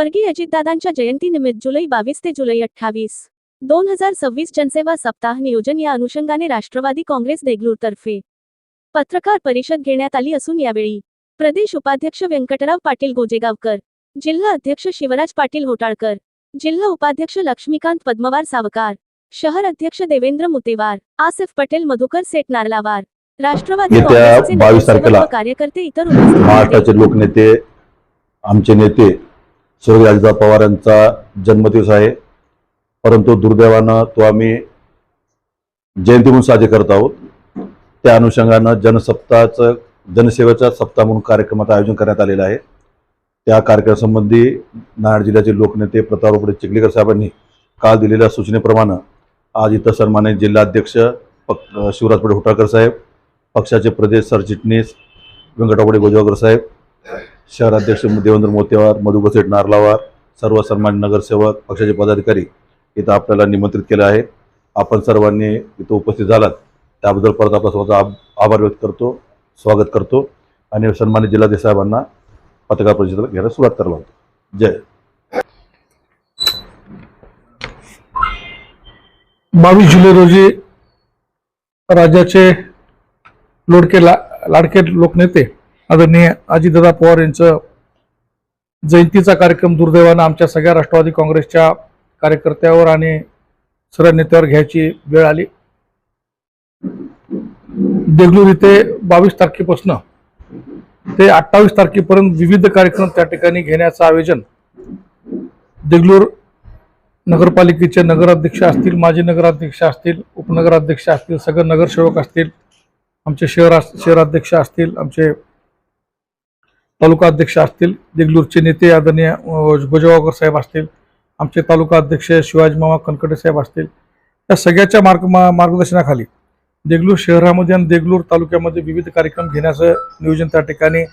स्वर्गीय अजितदादांच्या जयंतीनिमित्त जुलै 22 ते जुलै 28, 2026 जनसेवा सप्ताह नियोजन या अनुषंगाने राष्ट्रवादी काँग्रेस देगलूरतर्फे पत्रकार परिषद घेण्यात आली असून यावेळी प्रदेश उपाध्यक्ष व्यंकटराव पाटील गोजेगावकर, जिल्हा अध्यक्ष शिवराज पाटील होटाळकर, जिल्हा उपाध्यक्ष लक्ष्मीकांत पद्मवार सावकार, शहर अध्यक्ष देवेंद्र मुतेवार, आसिफ पटेल, मधुकर सेठ नारलावार, राष्ट्रवादी काँग्रेसचे नगरसेवक व कार्यकर्ते इतर उपस्थित होते। महाराष्ट्राचे लोकनेते आमचे नेते स्वर्गीय अजितदादा पवार यांचा जन्मदिवस आहे, परंतु दुर्दैवानं तो आम्ही जयंती म्हणून साजरे करत आहोत। त्या अनुषंगानं जनसेवेचा सप्ताह म्हणून कार्यक्रमाचं आयोजन करण्यात आलेलं आहे। त्या कार्यक्रमासंबंधी नांदेड जिल्ह्याचे लोकनेते प्रतापराव चिखलीकर साहेबांनी काल दिलेल्या सूचनेप्रमाणे आज इथं सन्माननीय जिल्हाध्यक्ष शिवराज पाटील होटाळकर साहेब, पक्षाचे प्रदेश सरचिटणीस व्यंकटराव गोजेगावकर साहेब, शहराध्यक्ष देवेंद्र मोतेवार, मधुकर सेठ नारलावार, सर्व सन्मान्य नगरसेवक, पक्षाचे पदाधिकारी इथं आपल्याला निमंत्रित केलं आहे। आपण सर्वांनी इथं उपस्थित झालात त्याबद्दल परत आपला स्वतःचा आभार व्यक्त करतो, स्वागत करतो आणि सन्मान्य जिल्हाध्यक्ष साहेबांना पत्रकार परिषद घ्यायला सुरुवात करायला होतो। जय 22 जुलै रोजी राज्याचे लाडके लोकनेते आदरणीय अजितदादा पवार यांचं जयंतीचा कार्यक्रम दुर्दैवानं आमच्या सगळ्या राष्ट्रवादी काँग्रेसच्या कार्यकर्त्यावर आणि सर्व नेत्यावर घ्यायची वेळ आली। देगलूर इथे 22 तारखेपासून ते 28 तारखेपर्यंत विविध कार्यक्रम त्या ठिकाणी घेण्याचं आयोजन देगलूर नगरपालिकेचे नगराध्यक्ष असतील, माजी नगराध्यक्ष असतील, उपनगराध्यक्ष असतील, सगळे नगरसेवक असतील, आमचे शहराध्यक्ष असतील, आमचे तालुका अध्यक्ष असतील, देगलूरचे नेते आदरणीय गोजेगावकर साहेब असतील, आमचे तालुका अध्यक्ष शिवाजी मामा कनकटे साहेब असतील, त्या सगळ्याच्या मार्गदर्शनाखाली देगलूर शहरामध्ये आणि देगलूर तालुक्यामध्ये विविध कार्यक्रम घेण्याचं नियोजन त्या ठिकाणी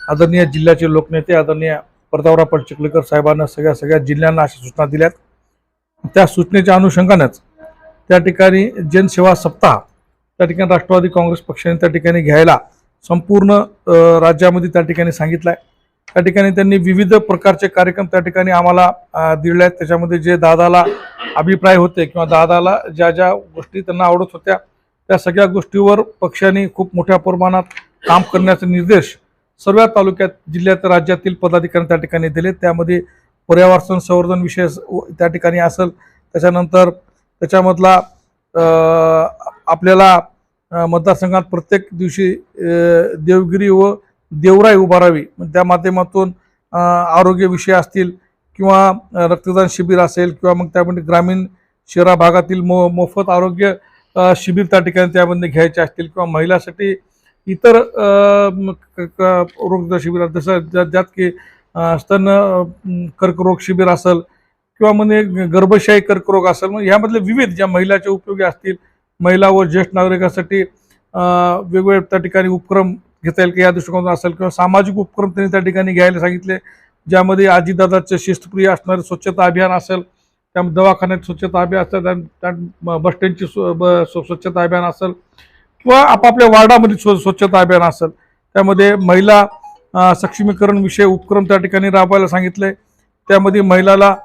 आदरणीय जिल्ह्याचे लोकनेते आदरणीय प्रतापराव पाटील चिखलीकर साहेबांना सगळ्या जिल्ह्यांना अशा सूचना दिल्यात। त्या सूचनेच्या अनुषंगानेच त्या ठिकाणी जनसेवा सप्ताह त्या ठिकाणी राष्ट्रवादी काँग्रेस पक्षाने त्या ठिकाणी घ्यायला संपूर्ण राज्यामध्ये त्या ठिकाणी सांगितलं आहे। त्या ठिकाणी त्यांनी विविध प्रकारचे कार्यक्रम त्या ठिकाणी आम्हाला दिले आहेत। त्याच्यामध्ये जे दादाला अभिप्राय होते किंवा दादाला ज्या ज्या गोष्टी त्यांना आवडत होत्या त्या सगळ्या गोष्टीवर पक्षाने खूप मोठ्या प्रमाणात काम करण्याचे निर्देश सर्व तालुक्यात, जिल्ह्यात, राज्यातील पदाधिकाऱ्यांनी त्या ठिकाणी दिले। त्यामध्ये पर्यावरण संवर्धन विषय त्या ठिकाणी असेल, त्याच्यानंतर त्याच्यामधला आपल्याला मतदारसंघात प्रत्येक दिवशी देवगिरी व देवराई उभारावी, त्या माध्यमातून आरोग्य विषय असतील किंवा रक्तदान शिबिर असेल किंवा मग त्यामध्ये ग्रामीण शहरा भागातील मोफत आरोग्य शिबिर त्या ठिकाणी त्यामध्ये घ्यायचे असतील किंवा महिलांसाठी इतर रोग शिबिर जसं ज्यात की स्तन कर्करोग शिबिर असेल किंवा म्हणजे गर्भशाही कर्करोग असेल, मग ह्यामधले विविध ज्या महिलाचे उपयोगी असतील, महिला व ज्येष्ठ नागरिकांसाठी वेगवेगळ्या त्या ठिकाणी उपक्रम घेता येईल की या दृष्टिकोनातून असेल किंवा सामाजिक उपक्रम त्यांनी त्या ठिकाणी घ्यायला सांगितले, ज्यामध्ये अजितदादाचे शिस्तप्रिय असणारे स्वच्छता अभियान असेल, त्यामध्ये दवाखान्यात स्वच्छता अभियान असेल, बस स्टँडची स्वच्छता अभियान असेल किंवा आपापल्या वार्डामध्ये स्वच्छता अभियान असेल, त्यामध्ये महिला सक्षमीकरण विषय उपक्रम त्या ठिकाणी राबवायला सांगितले। त्यामध्ये महिलाला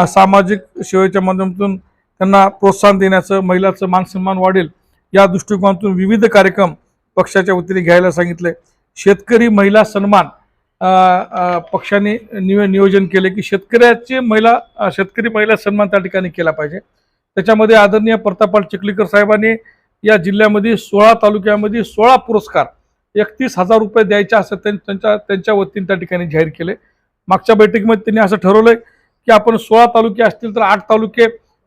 सामाजिक सेवेच्या माध्यमातून त्यांना प्रोत्साहन देण्याचं, महिलाचं मानसन्मान वाढेल या दृष्टिकोनातून विविध कार्यक्रम पक्षाच्या वतीने घ्यायला सांगितले। शेतकरी महिला सन्मान पक्षाने नियोजन केले की शेतकरी महिला सन्मान त्या ठिकाणी केला पाहिजे। त्याच्यामध्ये आदरणीय प्रतापराव चिखलीकर साहेबांनी या जिल्ह्यामध्ये 16 तालुक्यामध्ये 16 पुरस्कार 31,000 रुपये द्यायचे असं त्यांच्या वतीने त्या ठिकाणी जाहीर केले। मागच्या बैठकीमध्ये त्यांनी असं ठरवलंय की आपण 16 तालुके असतील तर 8 तालुके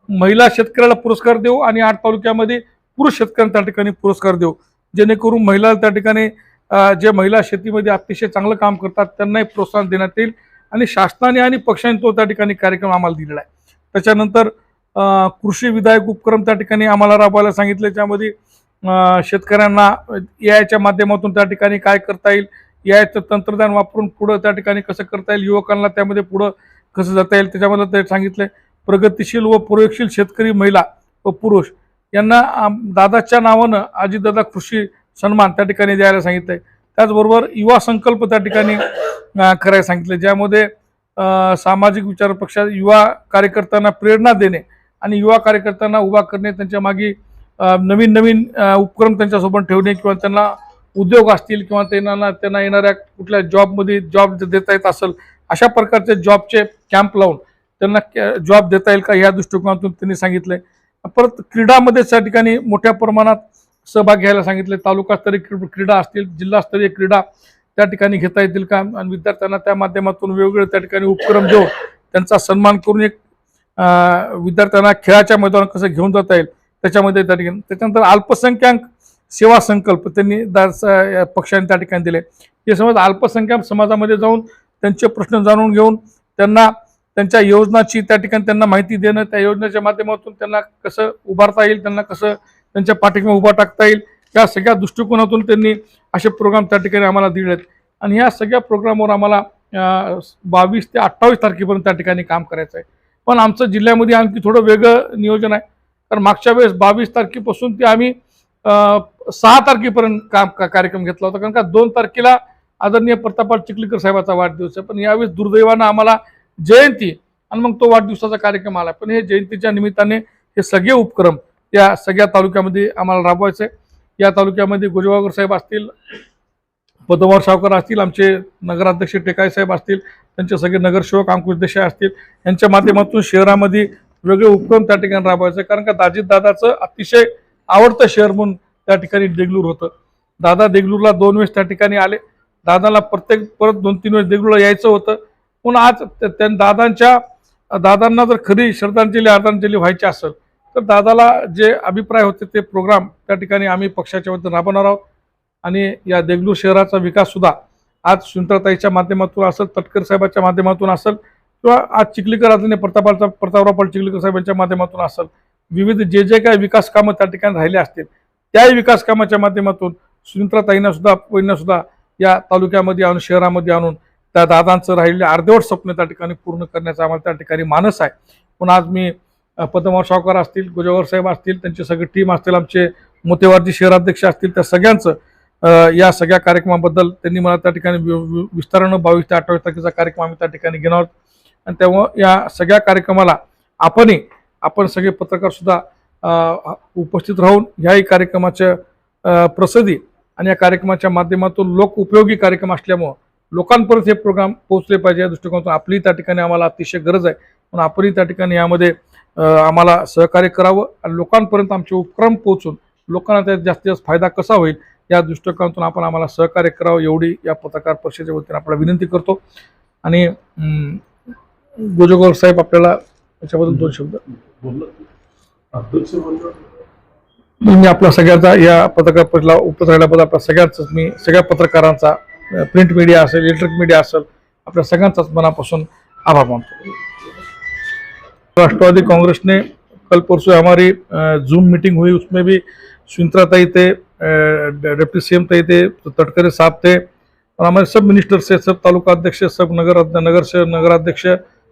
महिला शेतकऱ्याला पुरस्कार देऊ आणि 8 तालुक्यामध्ये पुरुष शेतकऱ्यांना त्या ठिकाणी पुरस्कार देऊ, जेणेकरून महिला त्या ठिकाणी जे महिला शेतीमध्ये अतिशय चांगलं काम करतात त्यांनाही प्रोत्साहन देण्यात येईल आणि शासनाने आणि पक्षाने तो त्या ठिकाणी कार्यक्रम आम्हाला दिलेला आहे। त्याच्यानंतर कृषी विधायक उपक्रम त्या ठिकाणी आम्हाला राबवायला सांगितले, ज्यामध्ये शेतकऱ्यांना एआयच्या माध्यमातून त्या ठिकाणी काय करता येईल, एआयचं तंत्रज्ञान वापरून पुढं त्या ठिकाणी कसं करता येईल, युवकांना त्यामध्ये पुढं कसं जाता येईल त्याच्यामध्ये ते सांगितले। प्रगतिशील व प्रयोगशील शेतकरी महिला व पुरुष यांना दादाच्या नावानं अजितदादा कृषी सन्मान त्या ठिकाणी द्यायला सांगितलंय। त्याचबरोबर युवा संकल्प त्या ठिकाणी करायला सांगितले, ज्यामध्ये सामाजिक विचार पक्षात युवा कार्यकर्त्यांना प्रेरणा देणे आणि युवा कार्यकर्त्यांना उभा करणे, त्यांच्या मागे नवीन नवीन उपक्रम त्यांच्यासोबत ठेवणे किंवा त्यांना उद्योग असतील किंवा त्यांना येणाऱ्या कुठल्या जॉबमध्ये जॉब देता येत असेल अशा प्रकारचे जॉबचे कॅम्प लावून त्यांना जॉब देता येईल का या दृष्टिकोनातून त्यांनी सांगितलंय. परत क्रीडामध्ये त्या ठिकाणी मोठ्या प्रमाणात सहभाग घ्यायला सांगितले. तालुकास्तरीय क्रीडा असतील, जिल्हास्तरीय क्रीडा त्या ठिकाणी घेता येतील का आणि विद्यार्थ्यांना त्या माध्यमातून वेगवेगळे त्या ठिकाणी उपक्रम देऊन त्यांचा सन्मान करून एक विद्यार्थ्यांना खेळाच्या मैदानात कसं घेऊन जाता येईल त्याच्यामध्ये त्या ठिकाणी. त्याच्यानंतर अल्पसंख्याक सेवा संकल्प त्यांनी पक्षाने त्या ठिकाणी दिले. हे समज अल्पसंख्याक समाजामध्ये जाऊन त्यांचे प्रश्न जाणून घेऊन त्यांना त्यांच्या योजनाची त्या ठिकाणी त्यांना माहिती देणं, त्या योजनेच्या माध्यमातून त्यांना कसं उभारता येईल, त्यांना कसं त्यांच्या पाठीमागे उभा टाकता येईल, या सगळ्या दृष्टिकोनातून त्यांनी असे प्रोग्राम त्या ठिकाणी आम्हाला दिलेत. आणि ह्या सगळ्या प्रोग्रामवर आम्हाला 22 ते 28 तारखेपर्यंत त्या ठिकाणी काम करायचं आहे. पण आमचं जिल्ह्यामध्ये आणखी थोडं वेगळं नियोजन आहे. कारण मागच्या वेळेस 22 तारखेपासून ते आम्ही 6 तारखेपर्यंत कार्यक्रम घेतला होता. कारण का 2 तारखेला आदरणीय प्रतापराव चिखलीकर साहेबाचा वाढदिवस आहे. पण यावेळेस दुर्दैवानं आम्हाला जयंती आणि मग तो वाढदिवसाचा कार्यक्रम आला. पण हे जयंतीच्या निमित्ताने हे सगळे उपक्रम या सगळ्या तालुक्यामध्ये आम्हाला राबवायचे आहे. या तालुक्यामध्ये गोजगावकर साहेब असतील, पद्मवार सावकर असतील, आमचे नगराध्यक्ष टेकाळे साहेब असतील, त्यांचे सगळे नगरसेवक अंकुश देसाई असतील, यांच्या माध्यमातून शहरामध्ये वेगळे उपक्रम त्या ठिकाणी राबवायचे. कारण का दादाचं अतिशय आवडतं शहर म्हणून त्या ठिकाणी देगलूर होतं. दादा देगलूरला 2 वेळेस त्या ठिकाणी आले. दादाला परत 2-3 वेळेस देगलूरला यायचं होतं. पण आज दादांना जर खरी आदरांजली व्हायची असेल तर दादाला जे अभिप्राय होते ते प्रोग्राम त्या ठिकाणी आम्ही पक्षाच्या वतीने राबवणार आहोत. आणि या देगलूर शहराचा विकास सुद्धा आज सुनीताताईच्या माध्यमातून असेल, तटकर साहेबांच्या माध्यमातून असेल किंवा आज चिखलीकर आदरणीय प्रतापराव पाटील चिखलीकर साहेबांच्या माध्यमातून असेल, विविध जे काही विकास कामं त्या ठिकाणी राहिले असतील त्याही विकास कामाच्या माध्यमातून सुनीताताईंना सुद्धा या तालुक्यामध्ये आणून शहरामध्ये आणून त्या दादांचं राहिलेले अर्धवट स्वप्न त्या ठिकाणी पूर्ण करण्याचा आम्हाला त्या ठिकाणी मानस आहे. पण आज मी पद्मवार सावकार असतील, गोजगावकर साहेब असतील, त्यांची सगळी टीम असतील, आमचे मोतेवारजी शहराध्यक्ष असतील, त्या सगळ्यांचं या सगळ्या कार्यक्रमाबद्दल त्यांनी मला त्या ठिकाणी विस्तारानं 22 ते 28 तारखेचा कार्यक्रम आम्ही त्या ठिकाणी घेणार आहोत. आणि तेव्हा या सगळ्या कार्यक्रमाला आपण सगळे पत्रकार सुद्धा उपस्थित राहून ह्याही कार्यक्रमाच्या प्रसिद्धी आणि या कार्यक्रमाच्या माध्यमातून लोक उपयोगी कार्यक्रम असल्यामुळं लोकांपर्यंत हे प्रोग्राम पोहोचले पाहिजे या दृष्टिकोनातून आपली त्या ठिकाणी आम्हाला अतिशय गरज आहे. म्हणून आपणही त्या ठिकाणी यामध्ये आम्हाला सहकार्य करावं आणि लोकांपर्यंत आमचे उपक्रम पोहोचून लोकांना त्यात जास्तीत जास्त फायदा कसा होईल या दृष्टिकोनातून आपण आम्हाला सहकार्य करावं एवढी या पत्रकार परिषदेच्या वतीने आपल्याला विनंती करतो. आणि गोजगावकर साहेब आपल्याला याच्याबद्दल 2 शब्द मी आपल्या सगळ्यांचा या पत्रकार परिषदेला उपस्थित राहिल्याबद्दल आपल्या सगळ्यांचाच मी सगळ्या पत्रकारांचा प्रिंट मीडिया असेल, इलेक्ट्रिक मीडिया असेल, आपल्या सगळ्यांचाच मनापासून आभार मानतो. राष्ट्रवादी कांग्रेस ने कल परसों हमारी जूम मीटिंग हुई, उसमें भी सुनीताताई थे, डिप्टी सीएम थे, तटकरे साहब थे और हमारे सब मिनिस्टर से, सब तालुका अध्यक्ष, सब नगराध्यक्ष,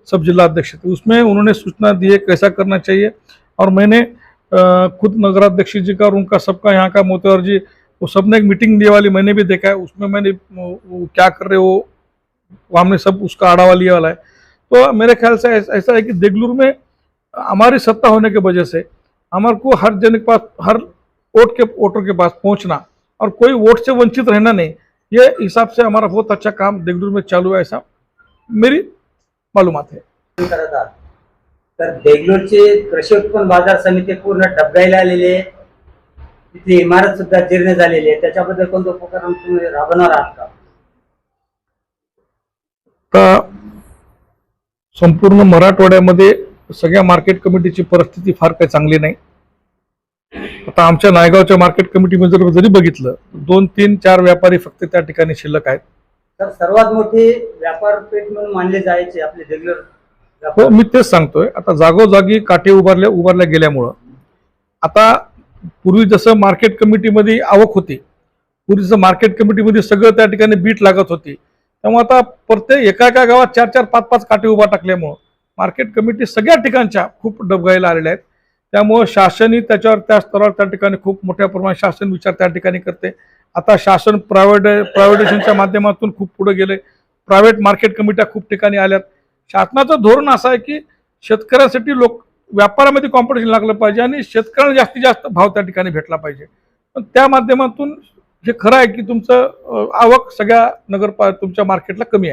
सब जिला अध्यक्ष थे. उसमें उन्होंने सूचना दी है कैसा करना चाहिए. और मैंने खुद नगराध्यक्ष जी का और उनका सबका यहाँ का मोतेवर जी वो सबने एक मीटिंग दिए वाली मैंने भी देखा है. उसमें मैंने वो क्या कर रहे हो हमने सब उसका आढ़ावा लिया वाला है. तो मेरे ख्याल से ऐसा है कि देगलूर में हमारी सत्ता होने की वजह से हमारे को हर जन के पास, हर वोटर के पास पहुंचना और कोई वोट से वंचित रहना नहीं, ये हिसाब से हमारा बहुत अच्छा काम देगलूर में चालू है, ऐसा मेरी मालूमात है. तर देगलूरची कृषी उत्पन्न बाजार समिती पूर्ण डबघाईला आलेली आहे. तिथली इमारत सुद्धा जीर्ण झालेली आहे. त्याच्याबद्दल कोणतं उपक्रम तुम्ही राबवणार आहात का? संपूर्ण मराठवाड्यामध्ये सगळ्या मार्केट कमिटीची परिस्थिती फार काही चांगली नाही. आता आमच्या नायगावच्या मार्केट कमिटीमध्ये जरी बघितलं 2-3-4 व्यापारी फक्त त्या ठिकाणी शिल्लक आहेत. तर सर्वात मोठी व्यापार पेठ म्हणून मानले जायचे आपले देगलूर. हो, मी तेच सांगतोय. आता जागोजागी काटे उभारल्या गेल्यामुळं आता पूर्वी जसं मार्केट कमिटीमध्ये आवक होती, पूर्वीचं मार्केट कमिटीमध्ये सगळं त्या ठिकाणी बीट लागत होती, त्यामुळे आता प्रत्येक एका गावात 4-4, 5-5 काटे उभा टाकल्यामुळं मार्केट कमिटी सगळ्या ठिकाणच्या खूप डबघाईला आलेल्या आहेत. त्यामुळं शासनही त्याच्यावर त्या स्तरावर त्या ठिकाणी खूप मोठ्या प्रमाणात शासन विचार त्या ठिकाणी करते. आता शासन प्रायव्हेटेशनच्या माध्यमातून खूप पुढे गेले. प्रायव्हेट मार्केट कमिट्या खूप ठिकाणी आल्यात. शासनाचं धोरण असं आहे की शेतकऱ्यांसाठी व्यापारामध्ये कॉम्पिटिशन लागलं पाहिजे आणि शेतकऱ्यांना जास्तीत जास्त भाव त्या ठिकाणी भेटला पाहिजे. पण त्या माध्यमातून हे खरं आहे की तुमचं आवक सगळ्या तुमच्या मार्केटला कमी आहे.